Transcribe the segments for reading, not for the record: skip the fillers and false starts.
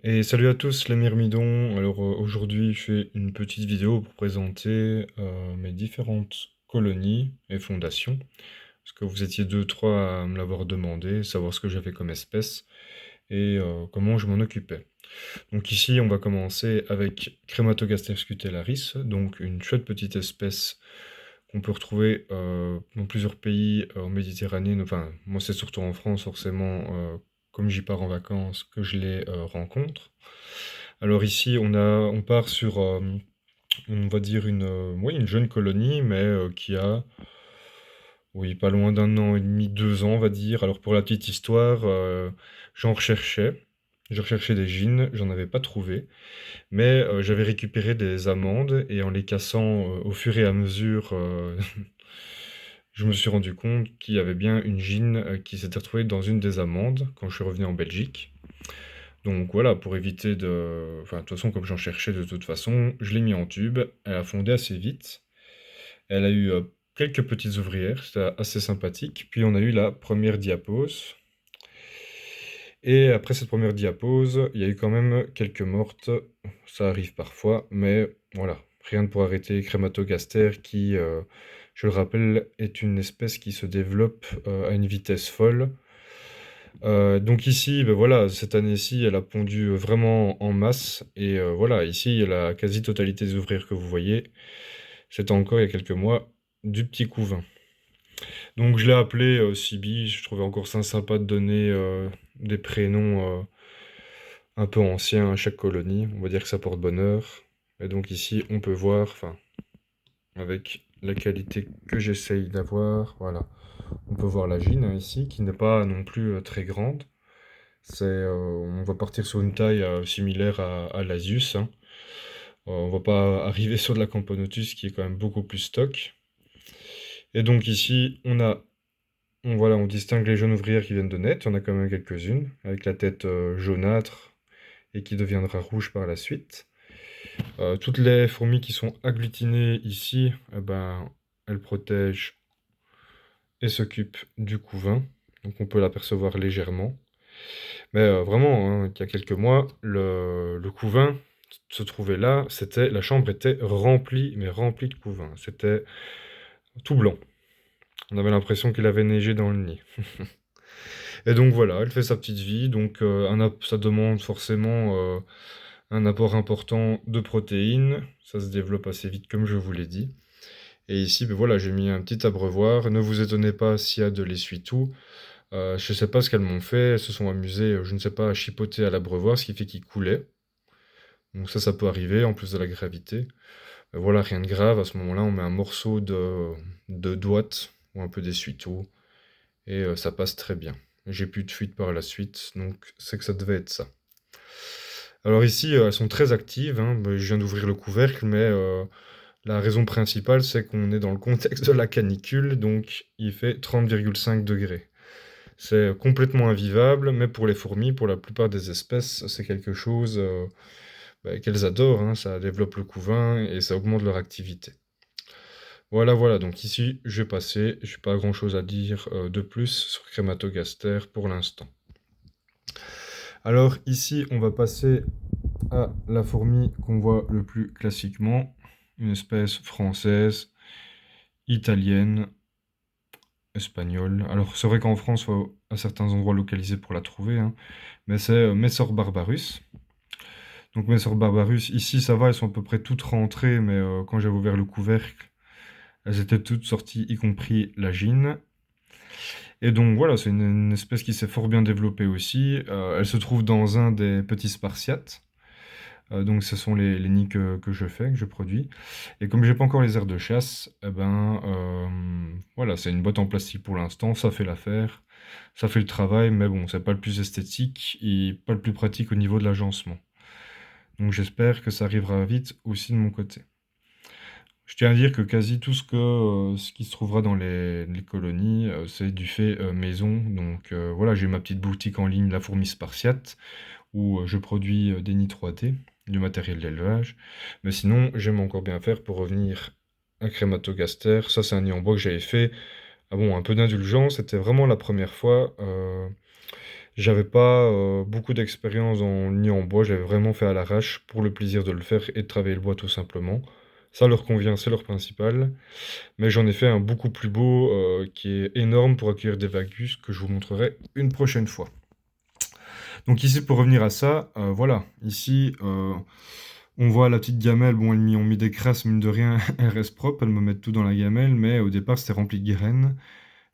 Et salut à tous les myrmidons. Alors aujourd'hui je fais une petite vidéo pour présenter mes différentes colonies et fondations. Parce que vous étiez deux, trois à me l'avoir demandé, savoir ce que j'avais comme espèce et comment je m'en occupais. Donc ici on va commencer avec Crematogaster scutellaris, donc une chouette petite espèce qu'on peut retrouver dans plusieurs pays en Méditerranée. Enfin moi c'est surtout en France forcément, comme j'y pars en vacances, que je les rencontre. Alors ici, on part sur, on va dire oui, une jeune colonie, mais qui a, oui, pas loin d'un an et demi, 2 ans, on va dire. Alors pour la petite histoire, j'en recherchais. Je recherchais des gines, j'en avais pas trouvé, mais j'avais récupéré des amandes et en les cassant au fur et à mesure, je me suis rendu compte qu'il y avait bien une gine qui s'était retrouvée dans une des amandes quand je suis revenu en Belgique. Donc voilà, pour éviter de... Enfin, de toute façon, comme j'en cherchais de toute façon, je l'ai mis en tube. Elle a fondé assez vite. Elle a eu quelques petites ouvrières, c'était assez sympathique. Puis on a eu la première diapause. Et après cette première diapause, il y a eu quand même quelques mortes. Ça arrive parfois, mais voilà. Rien pour arrêter Crématogaster qui, je le rappelle, est une espèce qui se développe à une vitesse folle. Donc ici, ben voilà, cette année-ci, elle a pondu vraiment en masse. Et voilà, ici, il y a la quasi-totalité des ouvrières que vous voyez. C'était encore il y a quelques mois du petit couvain. Donc je l'ai appelé Sibi. Je trouvais encore ça sympa de donner des prénoms un peu anciens à chaque colonie. On va dire que ça porte bonheur. Et donc ici, on peut voir, enfin, avec la qualité que j'essaye d'avoir, voilà. On peut voir la gine hein, ici, qui n'est pas non plus très grande. On va partir sur une taille similaire à l'Asius, hein. On va pas arriver sur de la Camponotus qui est quand même beaucoup plus stock. Et donc ici, voilà, on distingue les jeunes ouvrières qui viennent de naître. Il y en a quand même quelques-unes, avec la tête jaunâtre et qui deviendra rouge par la suite. Toutes les fourmis qui sont agglutinées ici, eh ben, elles protègent et s'occupent du couvain. Donc on peut l'apercevoir légèrement. Mais vraiment, hein, il y a quelques mois, le couvain se trouvait là, la chambre était remplie, mais remplie de couvain. C'était tout blanc. On avait l'impression qu'il avait neigé dans le nid. Et donc voilà, elle fait sa petite vie, donc ça demande forcément un apport important de protéines. Ça se développe assez vite, comme je vous l'ai dit. Et ici, ben voilà, j'ai mis un petit abreuvoir. Ne vous étonnez pas s'il y a de l'essuie-tout. Je ne sais pas ce qu'elles m'ont fait. Elles se sont amusées, je ne sais pas, à chipoter à l'abreuvoir, ce qui fait qu'il coulait. Donc ça peut arriver, en plus de la gravité. Voilà, rien de grave. À ce moment-là, on met un morceau de douate ou un peu d'essuie-tout. Et ça passe très bien. J'ai plus de fuite par la suite, donc c'est que ça devait être ça. Alors ici, elles sont très actives, hein. Je viens d'ouvrir le couvercle, mais la raison principale, c'est qu'on est dans le contexte de la canicule, donc il fait 30,5 degrés. C'est complètement invivable, mais pour les fourmis, pour la plupart des espèces, c'est quelque chose qu'elles adorent, hein. Ça développe le couvain et ça augmente leur activité. Voilà, voilà, donc ici, je vais passer. Je n'ai pas grand-chose à dire de plus sur Crématogaster pour l'instant. Alors ici, on va passer à la fourmi qu'on voit le plus classiquement, une espèce française, italienne, espagnole. Alors c'est vrai qu'en France, il faut à certains endroits localisés pour la trouver, hein, mais c'est Messor barbarus. Donc Messor barbarus, ici ça va, elles sont à peu près toutes rentrées, mais quand j'avais ouvert le couvercle, elles étaient toutes sorties, y compris la gine. Et donc voilà, c'est une espèce qui s'est fort bien développée aussi. Elle se trouve dans un des petits spartiates. Donc ce sont les nids que je fais, que je produis. Et comme j'ai pas encore les aires de chasse, eh ben voilà, c'est une boîte en plastique pour l'instant, ça fait l'affaire, ça fait le travail, mais bon, c'est pas le plus esthétique et pas le plus pratique au niveau de l'agencement. Donc j'espère que ça arrivera vite aussi de mon côté. Je tiens à dire que quasi tout ce qui se trouvera dans les colonies, c'est du fait maison. Donc voilà, j'ai ma petite boutique en ligne, La Fourmi Spartiate, où je produis des nids 3D, du matériel d'élevage. Mais sinon, j'aime encore bien faire pour revenir à Crématogaster. Ça, c'est un nid en bois que j'avais fait. Ah bon, un peu d'indulgence, c'était vraiment la première fois. J'avais pas beaucoup d'expérience en nid en bois, j'avais vraiment fait à l'arrache pour le plaisir de le faire et de travailler le bois tout simplement. Ça leur convient, c'est leur principal. Mais j'en ai fait un beaucoup plus beau qui est énorme pour accueillir des vagus que je vous montrerai une prochaine fois. Donc ici, pour revenir à ça, voilà, ici, on voit la petite gamelle, bon, elles m'y ont mis des crasses, mine de rien, elles restent propres, elles me mettent tout dans la gamelle, mais au départ, c'était rempli de graines.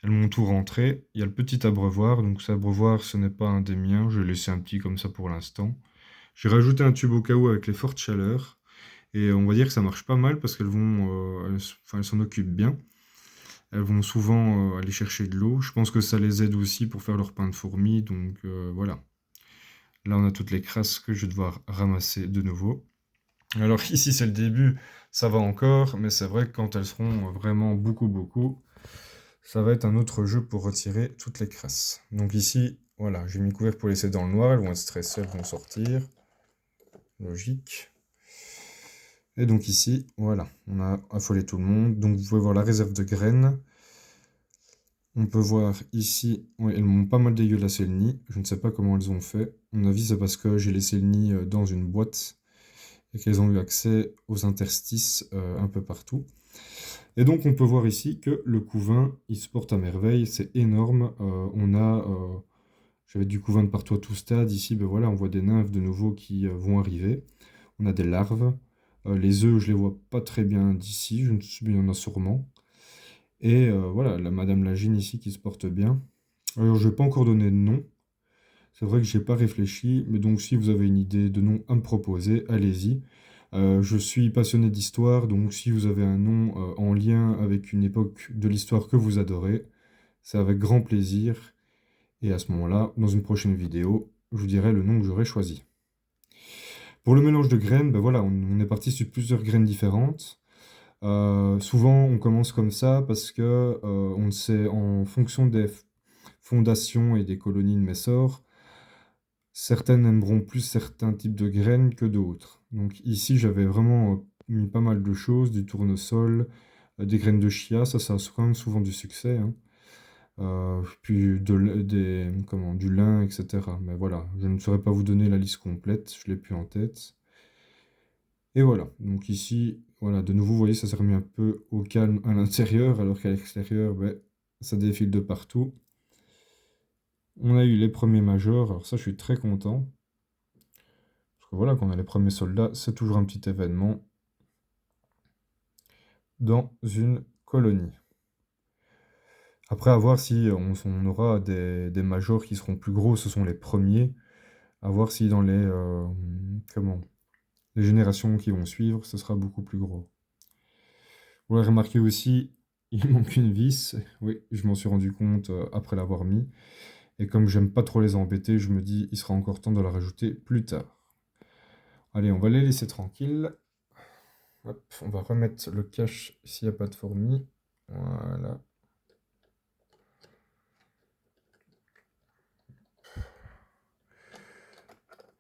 Elles m'ont tout rentré. Il y a le petit abreuvoir, donc cet abreuvoir, ce n'est pas un des miens, je l'ai laissé un petit comme ça pour l'instant. J'ai rajouté un tube au cas où avec les fortes chaleurs, et on va dire que ça marche pas mal parce qu'elles vont, enfin, elles s'en occupent bien. Elles vont souvent aller chercher de l'eau. Je pense que ça les aide aussi pour faire leur pain de fourmis, donc voilà. Là, on a toutes les crasses que je vais devoir ramasser de nouveau. Alors ici, c'est le début, ça va encore, mais c'est vrai que quand elles seront vraiment beaucoup, ça va être un autre jeu pour retirer toutes les crasses. Donc ici, voilà, j'ai mis le couvercle pour laisser dans le noir, elles vont être stressées, elles vont sortir. Logique. Et donc ici, voilà, on a affolé tout le monde. Donc vous pouvez voir la réserve de graines. On peut voir ici, ouais, elles m'ont pas mal dégueulassé le nid. Je ne sais pas comment elles ont fait. À mon avis, c'est parce que j'ai laissé le nid dans une boîte et qu'elles ont eu accès aux interstices un peu partout. Et donc on peut voir ici que le couvain, il se porte à merveille, c'est énorme. J'avais du couvain de partout à tout stade. Ici, ben voilà, on voit des nymphes de nouveau qui vont arriver. On a des larves. Les œufs, je les vois pas très bien d'ici, je ne sais, il y en a sûrement. Et voilà, la Madame Lagine ici qui se porte bien. Alors, je vais pas encore donner de nom. C'est vrai que j'ai pas réfléchi, mais donc si vous avez une idée de nom à me proposer, allez-y. Je suis passionné d'histoire, donc si vous avez un nom en lien avec une époque de l'histoire que vous adorez, c'est avec grand plaisir. Et à ce moment-là, dans une prochaine vidéo, je vous dirai le nom que j'aurais choisi. Pour le mélange de graines, ben voilà, on est parti sur plusieurs graines différentes. Souvent, on commence comme ça parce que on sait, en fonction des fondations et des colonies de Messor, certaines aimeront plus certains types de graines que d'autres. Donc ici, j'avais vraiment mis pas mal de choses, du tournesol, des graines de chia, ça a quand même souvent du succès, hein. Puis du lin, etc. Mais voilà, je ne saurais pas vous donner la liste complète, je l'ai plus en tête. Et voilà, donc ici, voilà, de nouveau, vous voyez, ça s'est remis un peu au calme à l'intérieur, alors qu'à l'extérieur, ben, ça défile de partout. On a eu les premiers majors, alors ça, je suis très content. Parce que voilà, quand on a les premiers soldats, c'est toujours un petit événement dans une colonie. Après, à voir si on aura des majors qui seront plus gros, ce sont les premiers. À voir si dans les générations qui vont suivre, ce sera beaucoup plus gros. Vous l'avez remarqué aussi, il manque une vis. Oui, je m'en suis rendu compte après l'avoir mis. Et comme j'aime pas trop les embêter, je me dis, il sera encore temps de la rajouter plus tard. Allez, on va les laisser tranquilles. Hop, on va remettre le cache s'il n'y a pas de fourmis. Voilà.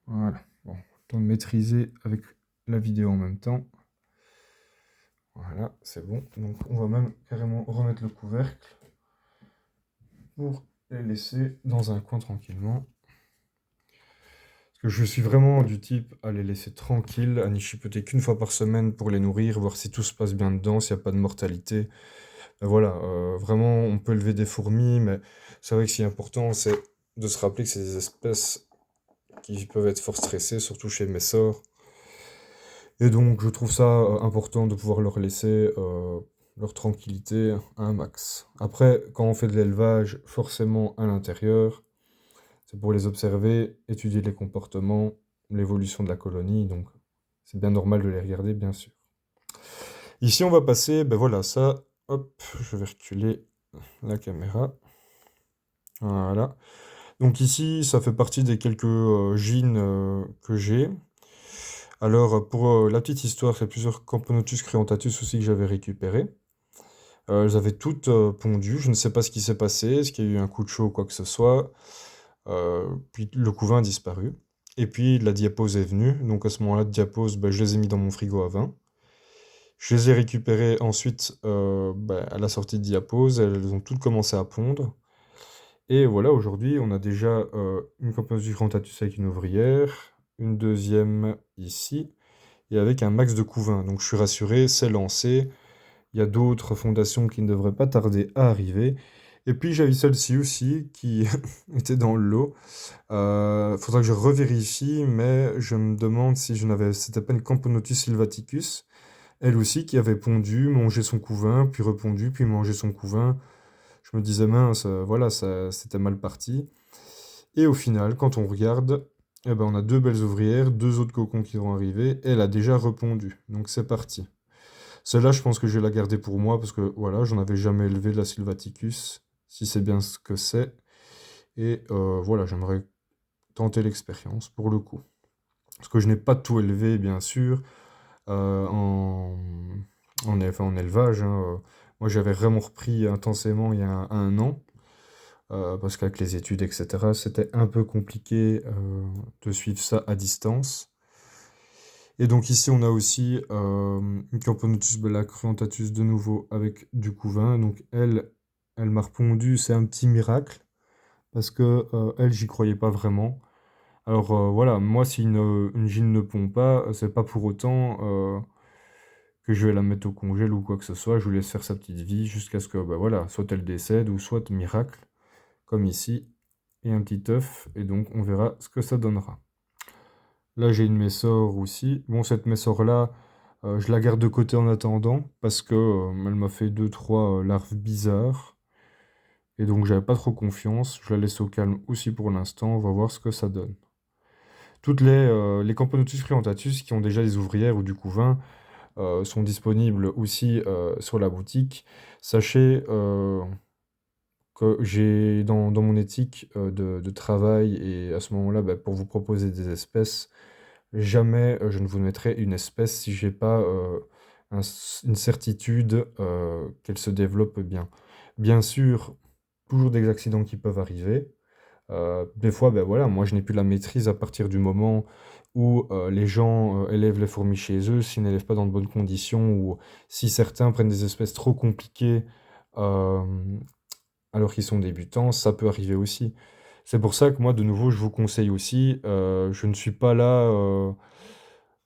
Voilà. Bon, temps de maîtriser avec la vidéo en même temps. Voilà, c'est bon. Donc on va même carrément remettre le couvercle pour les laisser dans un coin tranquillement. Parce que je suis vraiment du type à les laisser tranquilles, à n'y chipoter qu'une fois par semaine pour les nourrir, voir si tout se passe bien dedans, s'il n'y a pas de mortalité. Ben voilà, vraiment, on peut élever des fourmis, mais c'est vrai que ce qui est important, c'est de se rappeler que c'est des espèces qui peuvent être fort stressées, surtout chez mes sorts. Et donc, je trouve ça important de pouvoir leur laisser leur tranquillité à un max. Après, quand on fait de l'élevage, forcément à l'intérieur, c'est pour les observer, étudier les comportements, l'évolution de la colonie, donc c'est bien normal de les regarder, bien sûr. Ici, on va passer, ben voilà, ça, hop, je vais reculer la caméra. Voilà. Donc ici, ça fait partie des quelques gînes que j'ai. Alors, pour la petite histoire, il y a plusieurs Camponotus creantatus aussi que j'avais récupérés. Elles avaient toutes pondu, je ne sais pas ce qui s'est passé, est-ce qu'il y a eu un coup de chaud ou quoi que ce soit. Puis le couvain a disparu. Et puis la diapose est venue, donc à ce moment-là, diapose, ben, je les ai mis dans mon frigo à vin. Je les ai récupérées ensuite à la sortie de diapose, elles ont toutes commencé à pondre. Et voilà, aujourd'hui, on a déjà une Camponotus crantatus avec une ouvrière, une deuxième ici, et avec un max de couvain. Donc je suis rassuré, c'est lancé. Il y a d'autres fondations qui ne devraient pas tarder à arriver. Et puis j'avais celle-ci aussi qui était dans le lot. Faudra que je revérifie, mais je me demande si je n'avais, c'était pas une Camponotus sylvaticus, elle aussi qui avait pondu, mangé son couvain, puis repondu, puis mangé son couvain. Je me disais mince, voilà, ça, c'était mal parti. Et au final, quand on regarde, eh ben, on a deux belles ouvrières, deux autres cocons qui vont arriver, et elle a déjà repondu. Donc c'est parti. Celle-là, je pense que je vais la garder pour moi, parce que voilà, j'en avais jamais élevé de la Sylvaticus, si c'est bien ce que c'est. Et voilà, j'aimerais tenter l'expérience pour le coup. Parce que je n'ai pas tout élevé, bien sûr, euh, en, en élevage, hein. Moi, j'avais vraiment repris intensément il y a un an, parce qu'avec les études, etc., c'était un peu compliqué de suivre ça à distance. Et donc ici, on a aussi une Camponotus bellacruentatus de nouveau avec du couvain. Donc elle m'a répondu, c'est un petit miracle, parce que elle, j'y croyais pas vraiment. Alors voilà, moi, si une gine ne pond pas, c'est pas pour autant que je vais la mettre au congèle ou quoi que ce soit. Je vous laisse faire sa petite vie jusqu'à ce que, bah voilà, soit elle décède ou soit miracle, comme ici, et un petit œuf. Et donc, on verra ce que ça donnera. Là, j'ai une Messor aussi. Bon, cette Messor-là, je la garde de côté en attendant, parce que elle m'a fait deux trois larves bizarres. Et donc, j'avais pas trop confiance. Je la laisse au calme aussi pour l'instant. On va voir ce que ça donne. Toutes les Camponotus fluentatus qui ont déjà des ouvrières ou du couvain sont disponibles aussi sur la boutique. Sachez que j'ai dans mon éthique de travail et à ce moment-là, bah, pour vous proposer des espèces, jamais je ne vous mettrai une espèce si j'ai pas une certitude qu'elle se développe bien. Bien sûr, toujours des accidents qui peuvent arriver. Des fois, ben voilà, moi je n'ai plus la maîtrise à partir du moment où les gens élèvent les fourmis chez eux, s'ils n'élèvent pas dans de bonnes conditions, ou si certains prennent des espèces trop compliquées euh, alors qu'ils sont débutants, ça peut arriver aussi. C'est pour ça que moi, de nouveau, je vous conseille aussi, je ne suis pas là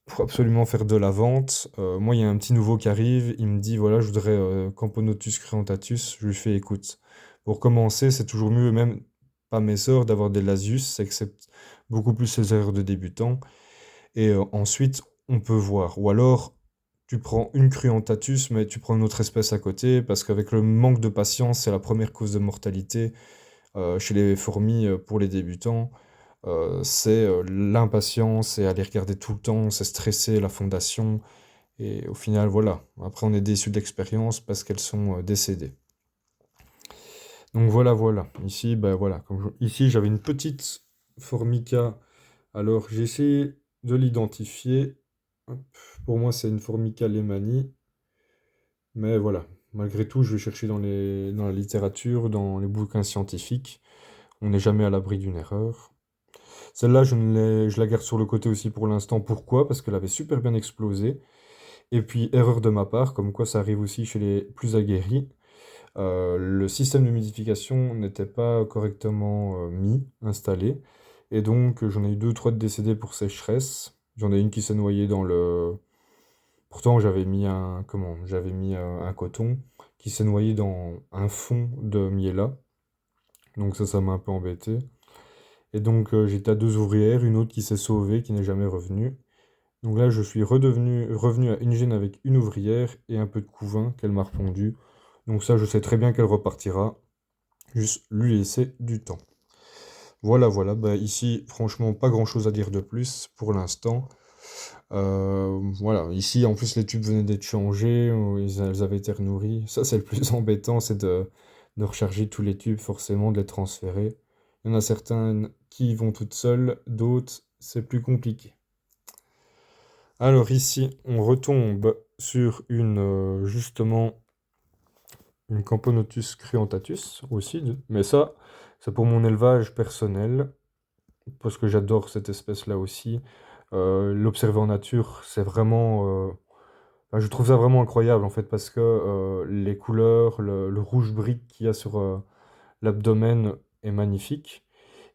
pour absolument faire de la vente. Moi, il y a un petit nouveau qui arrive, il me dit, voilà, je voudrais Camponotus cruentatus. Je lui fais, écoute, pour commencer, c'est toujours mieux, même pas mes sœurs, d'avoir des Lasius, c'est que c'est beaucoup plus les erreurs de débutants. Et ensuite, on peut voir. Ou alors, tu prends une cruentatus, mais tu prends une autre espèce à côté, parce qu'avec le manque de patience, c'est la première cause de mortalité chez les fourmis pour les débutants. C'est l'impatience et aller regarder tout le temps, c'est stresser la fondation. Et au final, voilà. Après, on est déçu de l'expérience parce qu'elles sont décédées. Donc voilà, voilà. Ici, ben voilà. Ici, j'avais une petite formica. Alors, j'ai essayé de l'identifier. Hop. Pour moi, c'est une formica lemani. Mais voilà. Malgré tout, je vais chercher dans la littérature, dans les bouquins scientifiques. On n'est jamais à l'abri d'une erreur. Celle-là, je la garde sur le côté aussi pour l'instant. Pourquoi? Parce qu'elle avait super bien explosé. Et puis, erreur de ma part, comme quoi ça arrive aussi chez les plus aguerris, le système d'humidification n'était pas correctement installé. Et donc, j'en ai eu deux, trois de décédés pour sécheresse. J'en ai une qui s'est noyée dans le... Pourtant, j'avais mis un coton qui s'est noyé dans un fond de miela. Donc ça m'a un peu embêté. Et donc, j'étais à deux ouvrières, une autre qui s'est sauvée, qui n'est jamais revenue. Donc là, je suis revenu à une gêne avec une ouvrière et un peu de couvain qu'elle m'a repondu. Donc ça, je sais très bien qu'elle repartira. Juste lui laisser du temps. Voilà, voilà. Bah, ici, franchement, pas grand-chose à dire de plus pour l'instant. Voilà. Ici, en plus, les tubes venaient d'être changés. Elles avaient été renourries. Ça, c'est le plus embêtant, c'est de recharger tous les tubes, forcément, de les transférer. Il y en a certaines qui vont toutes seules, d'autres, c'est plus compliqué. Alors ici, on retombe sur justement, une Camponotus cruentatus aussi, mais ça, c'est pour mon élevage personnel, parce que j'adore cette espèce-là aussi. L'observer en nature, c'est vraiment... enfin, je trouve ça vraiment incroyable, en fait, parce que les couleurs, le rouge brique qu'il y a sur l'abdomen, est magnifique.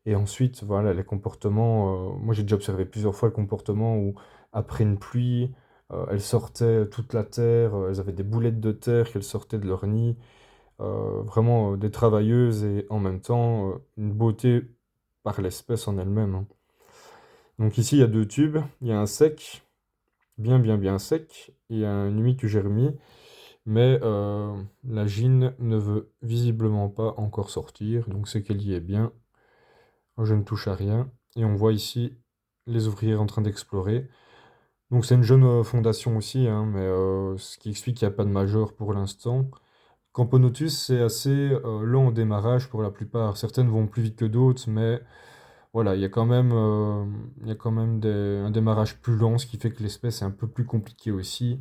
Et ensuite, voilà, les comportements, moi j'ai déjà observé plusieurs fois le comportement où après une pluie, elles sortaient toute la terre, elles avaient des boulettes de terre qu'elles sortaient de leur nid, vraiment des travailleuses et en même temps une beauté par l'espèce en elle-même, hein. Donc ici il y a deux tubes, il y a un sec, bien sec, et il y a un humide que j'ai remis, mais la gine ne veut visiblement pas encore sortir, donc c'est qu'elle y est bien. Je ne touche à rien. Et on voit ici les ouvriers en train d'explorer. Donc c'est une jeune fondation aussi, hein, mais ce qui explique qu'il n'y a pas de major pour l'instant. Camponotus, c'est assez lent au démarrage pour la plupart. Certaines vont plus vite que d'autres, mais voilà, il y a quand même un démarrage plus lent, ce qui fait que l'espèce est un peu plus compliquée aussi,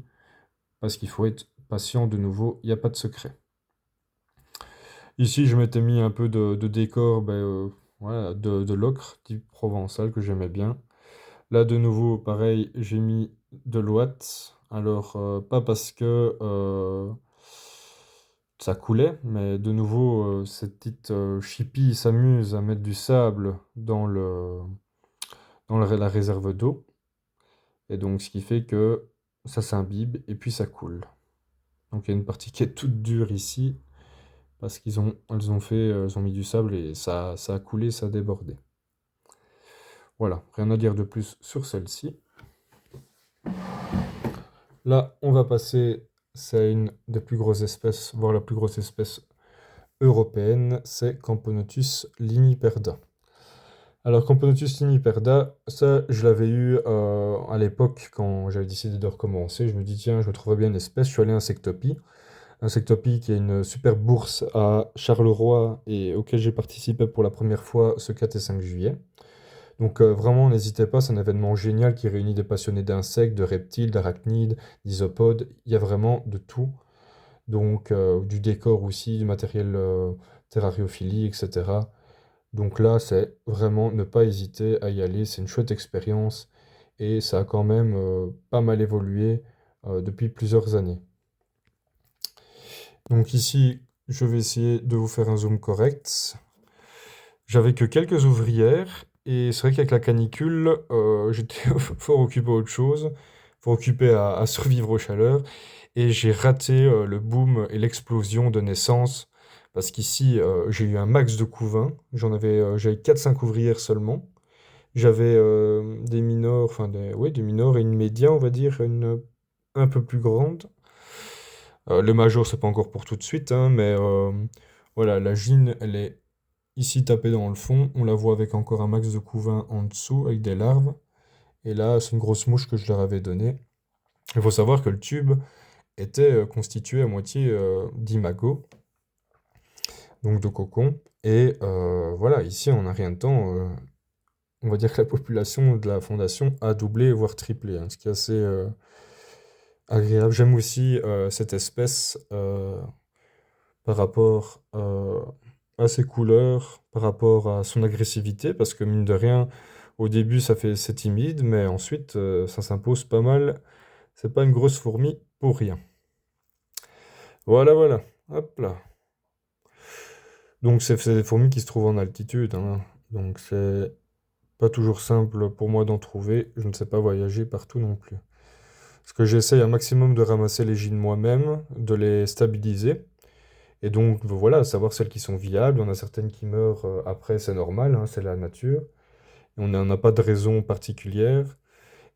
parce qu'il faut être patient de nouveau, il n'y a pas de secret. Ici, je m'étais mis un peu de décor, ben, voilà, de l'ocre, type provençal, que j'aimais bien. Là, de nouveau, pareil, j'ai mis de l'ouate. Alors, pas parce que ça coulait, mais de nouveau, cette petite chipie s'amuse à mettre du sable dans la réserve d'eau. Et donc, ce qui fait que ça s'imbibe et puis ça coule. Donc, il y a une partie qui est toute dure ici, parce elles ont mis du sable et ça a coulé, ça a débordé. Voilà, rien à dire de plus sur celle-ci. Là, on va passer, c'est une des plus grosses espèces, voire la plus grosse espèce européenne, c'est Camponotus liniperda. Alors, Camponotus liniperda, ça, je l'avais eu à l'époque quand j'avais décidé de recommencer. Je me dis, tiens, je me trouverais bien une espèce. Je suis allé à Insectopie. Insectopie qui est une super bourse à Charleroi et auquel j'ai participé pour la première fois ce 4 et 5 juillet. Donc vraiment, n'hésitez pas, c'est un événement génial qui réunit des passionnés d'insectes, de reptiles, d'arachnides, d'isopodes. Il y a vraiment de tout. Donc du décor aussi, du matériel terrariophilie, etc. Donc là, c'est vraiment ne pas hésiter à y aller. C'est une chouette expérience et ça a quand même pas mal évolué depuis plusieurs années. Donc ici, je vais essayer de vous faire un zoom correct. J'avais que quelques ouvrières et c'est vrai qu'avec la canicule, j'étais fort occupé à autre chose, fort occupé à survivre aux chaleurs et j'ai raté le boom et l'explosion de naissance parce qu'ici, j'ai eu un max de couvains. J'avais 4-5 ouvrières seulement. J'avais des minors, enfin ouais, des minors et une média, on va dire, un peu plus grande. Le major, c'est pas encore pour tout de suite, hein, mais voilà, la gine, elle est ici tapée dans le fond. On la voit avec encore un max de couvain en dessous, avec des larves. Et là, c'est une grosse mouche que je leur avais donnée. Il faut savoir que le tube était constitué à moitié d'imago, donc de cocon. Et voilà, ici, en un rien de temps, on va dire que la population de la fondation a doublé, voire triplé, hein, ce qui est assez agréable. J'aime aussi cette espèce par rapport à ses couleurs, par rapport à son agressivité, parce que mine de rien, au début c'est timide, mais ensuite ça s'impose pas mal. C'est pas une grosse fourmi pour rien. Voilà, voilà. Hop là. Donc c'est des fourmis qui se trouvent en altitude, hein. Donc c'est pas toujours simple pour moi d'en trouver. Je ne sais pas voyager partout non plus. Parce que j'essaye un maximum de ramasser les gîtes moi-même, de les stabiliser. Et donc voilà, savoir celles qui sont viables. On a certaines qui meurent après, c'est normal, hein, c'est la nature. Et on n'a pas de raison particulière.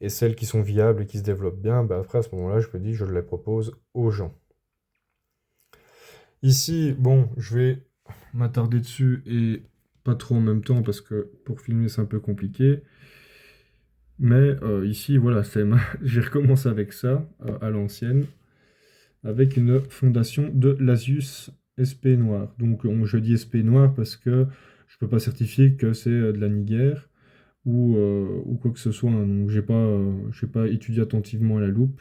Et celles qui sont viables et qui se développent bien, bah après à ce moment-là, je me dis, je les propose aux gens. Ici, bon, je vais m'attarder dessus et pas trop en même temps parce que pour filmer c'est un peu compliqué. Mais ici, voilà, j'ai recommencé avec ça à l'ancienne, avec une fondation de Lasius SP noir. Donc je dis SP noir parce que je ne peux pas certifier que c'est de la niguère ou quoi que ce soit, hein. Donc j'ai pas étudié attentivement à la loupe.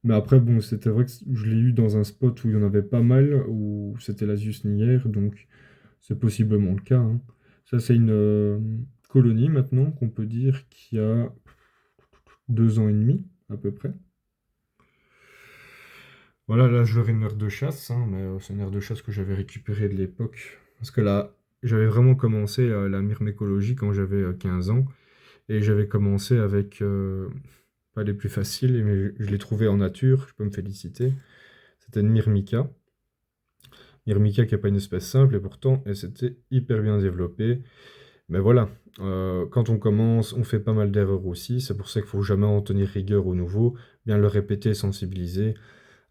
Mais après, bon, c'était vrai que je l'ai eu dans un spot où il y en avait pas mal, où c'était l'Asius niger, donc c'est possiblement le cas, hein. Ça, c'est une colonie maintenant qu'on peut dire qui a 2 ans et demi à peu près. Voilà, là je leur ai une aire de chasse, hein, mais c'est une aire de chasse que j'avais récupérée de l'époque. Parce que j'avais vraiment commencé la myrmécologie quand j'avais 15 ans. Et j'avais commencé avec, pas les plus faciles, mais je l'ai trouvé en nature, je peux me féliciter. C'était une myrmica. Myrmica qui n'est pas une espèce simple, et pourtant, elle s'était hyper bien développée. Mais voilà, quand on commence, on fait pas mal d'erreurs aussi. C'est pour ça qu'il faut jamais en tenir rigueur au nouveau, bien le répéter, sensibiliser.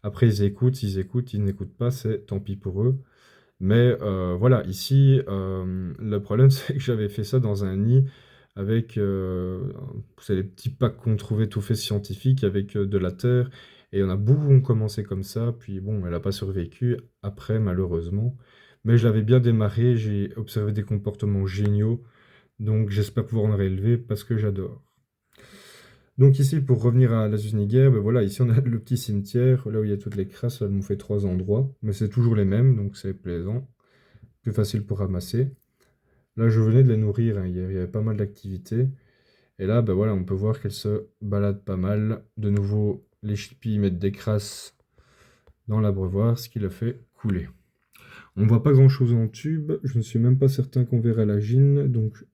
Après, ils écoutent, ils n'écoutent pas, c'est tant pis pour eux. Mais voilà, ici, le problème, c'est que j'avais fait ça dans un nid avec, c'est les petits packs qu'on trouvait tout fait scientifiques avec de la terre. Et il y en a beaucoup qui ont commencé comme ça. Puis bon, elle n'a pas survécu après, malheureusement. Mais je l'avais bien démarré, j'ai observé des comportements géniaux. Donc j'espère pouvoir en réélever parce que j'adore. Donc ici, pour revenir à la Zuniga, ben voilà, ici on a le petit cimetière, là où il y a toutes les crasses, elles m'ont fait 3 endroits, mais c'est toujours les mêmes, donc c'est plaisant, plus facile pour ramasser. Là, je venais de les nourrir, hein, il y avait pas mal d'activités, et là, ben voilà, on peut voir qu'elles se baladent pas mal. De nouveau, les chippies mettent des crasses dans l'abreuvoir, ce qui le fait couler. On voit pas grand-chose en tube, je ne suis même pas certain qu'on verra la gine, donc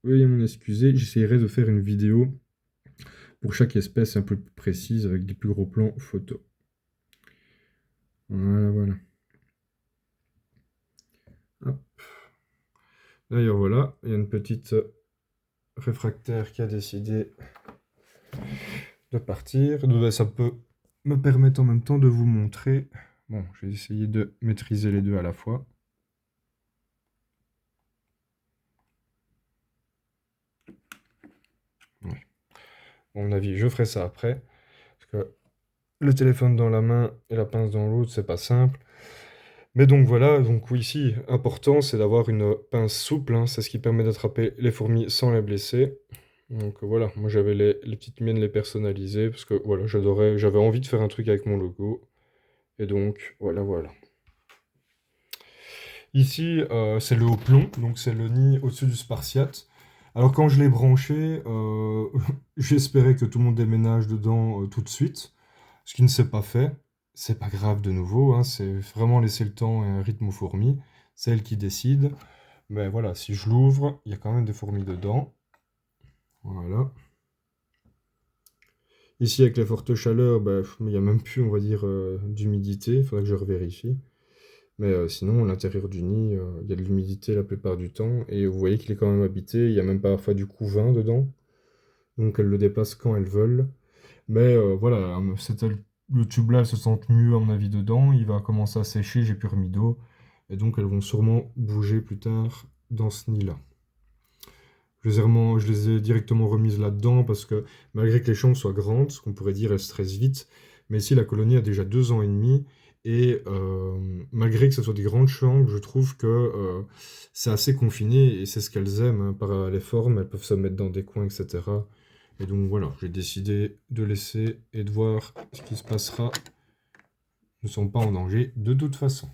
veuillez m'en excuser, j'essaierai de faire une vidéo pour chaque espèce un peu plus précise avec des plus gros plans photos. Voilà, voilà. Hop. D'ailleurs, voilà, il y a une petite réfractaire qui a décidé de partir. Donc, ça peut me permettre en même temps de vous montrer. Bon, je vais essayer de maîtriser les deux à la fois. Ouais. À mon avis, je ferai ça après. Parce que le téléphone dans la main et la pince dans l'autre, c'est pas simple. Mais donc voilà, donc oui, ici, important, c'est d'avoir une pince souple, hein, c'est ce qui permet d'attraper les fourmis sans les blesser. Donc voilà, moi j'avais les petites miennes, les personnalisées, parce que voilà, j'avais envie de faire un truc avec mon logo. Et donc, voilà, voilà. Ici, c'est le haut plomb, donc c'est le nid au-dessus du spartiate. Alors quand je l'ai branché, j'espérais que tout le monde déménage dedans tout de suite, ce qui ne s'est pas fait. C'est pas grave de nouveau, hein, c'est vraiment laisser le temps et un rythme aux fourmis. C'est elles qui décident. Mais voilà, si je l'ouvre, il y a quand même des fourmis dedans. Voilà. Ici, avec les fortes chaleurs, bah, il n'y a même plus, on va dire, d'humidité. Il faudrait que je revérifie. Mais sinon, à l'intérieur du nid, il y a de l'humidité la plupart du temps. Et vous voyez qu'il est quand même habité. Il y a même parfois du couvain dedans. Donc elles le déplacent quand elles veulent. Mais voilà, le tube là, elles se sentent mieux à mon avis dedans. Il va commencer à sécher, j'ai plus remis d'eau. Et donc elles vont sûrement bouger plus tard dans ce nid-là. Je les ai directement remises là-dedans parce que malgré que les chambres soient grandes, ce qu'on pourrait dire, elles stressent vite. Mais ici, la colonie a déjà 2 ans et demi. Et malgré que ce soit des grandes chambres, je trouve que c'est assez confiné et c'est ce qu'elles aiment, hein, par les formes. Elles peuvent se mettre dans des coins, etc. Et donc voilà, j'ai décidé de laisser et de voir ce qui se passera. Ils ne sont pas en danger de toute façon.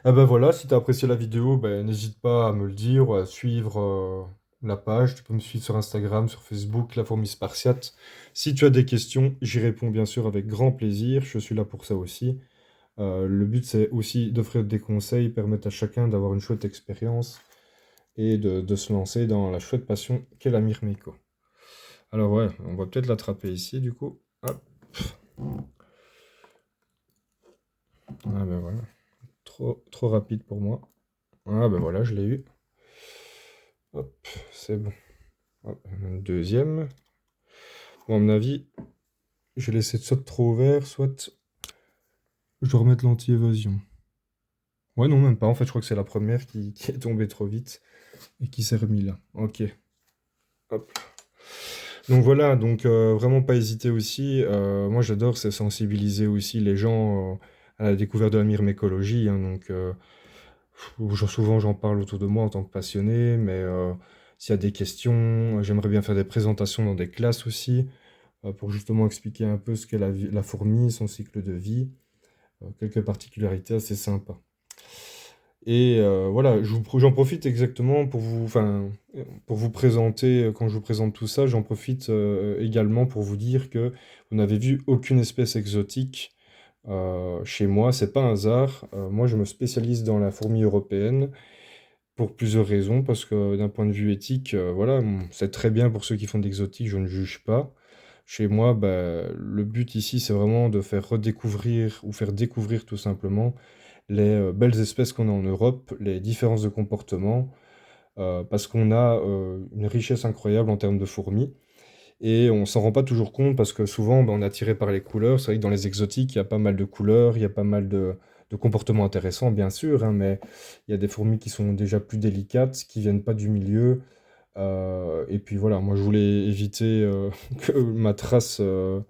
Ah ben voilà, si t'as apprécié la vidéo, ben, n'hésite pas à me le dire ou à suivre la page. Tu peux me suivre sur Instagram, sur Facebook, La Fourmi Spartiate. Si tu as des questions, j'y réponds bien sûr avec grand plaisir. Je suis là pour ça aussi. Le but, c'est aussi d'offrir des conseils, permettre à chacun d'avoir une chouette expérience et de se lancer dans la chouette passion qu'est la Myrméco. Alors ouais, on va peut-être l'attraper ici du coup. Hop. Ah ben voilà. Trop rapide pour moi. Ah ben voilà, je l'ai eu. Hop, c'est bon. Hop, un deuxième. Bon, à mon avis, je vais laisser soit trop ouvert, soit je dois remettre l'anti-évasion. Ouais, non, même pas. En fait, je crois que c'est la première qui est tombée trop vite et qui s'est remis là. Ok. Hop. Donc voilà, donc vraiment pas hésiter aussi. Moi, j'adore, c'est sensibiliser aussi les gens à la découverte de la myrmécologie, hein, donc souvent j'en parle autour de moi en tant que passionné, mais s'il y a des questions, j'aimerais bien faire des présentations dans des classes aussi, pour justement expliquer un peu ce qu'est la fourmi, son cycle de vie, quelques particularités assez sympas. Et voilà, j'en profite exactement pour vous présenter, quand je vous présente tout ça, j'en profite également pour vous dire que vous n'avez vu aucune espèce exotique chez moi, c'est pas un hasard. Moi, je me spécialise dans la fourmi européenne pour plusieurs raisons, parce que d'un point de vue éthique, voilà, c'est très bien pour ceux qui font de l'exotique, je ne juge pas. Chez moi, bah, le but ici, c'est vraiment de faire redécouvrir ou faire découvrir tout simplement les belles espèces qu'on a en Europe, les différences de comportement, parce qu'on a une richesse incroyable en termes de fourmis. Et on s'en rend pas toujours compte parce que souvent, bah, on est attiré par les couleurs. C'est vrai que dans les exotiques, il y a pas mal de couleurs, il y a pas mal de comportements intéressants, bien sûr, hein, mais il y a des fourmis qui sont déjà plus délicates, qui viennent pas du milieu. Et puis voilà, moi je voulais éviter que ma trace, que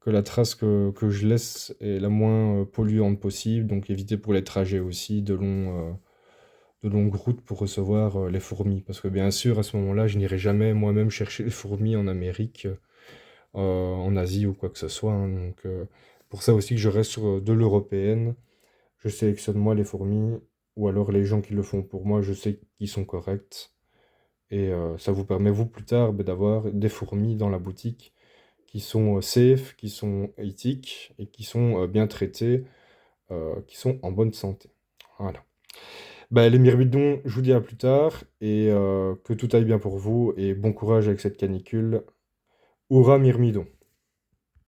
la trace que je laisse est la moins polluante possible, donc éviter pour les trajets aussi de longues routes pour recevoir les fourmis. Parce que bien sûr, à ce moment-là, je n'irai jamais moi-même chercher les fourmis en Amérique, en Asie ou quoi que ce soit, hein. Donc, pour ça aussi que je reste sur de l'européenne. Je sélectionne moi les fourmis, ou alors les gens qui le font pour moi, je sais qu'ils sont corrects. Et ça vous permet, vous, plus tard, bah, d'avoir des fourmis dans la boutique qui sont safe, qui sont éthiques et qui sont bien traitées, qui sont en bonne santé. Voilà. Bah, les myrmidons, je vous dis à plus tard et que tout aille bien pour vous et bon courage avec cette canicule. Hurrah Myrmidon!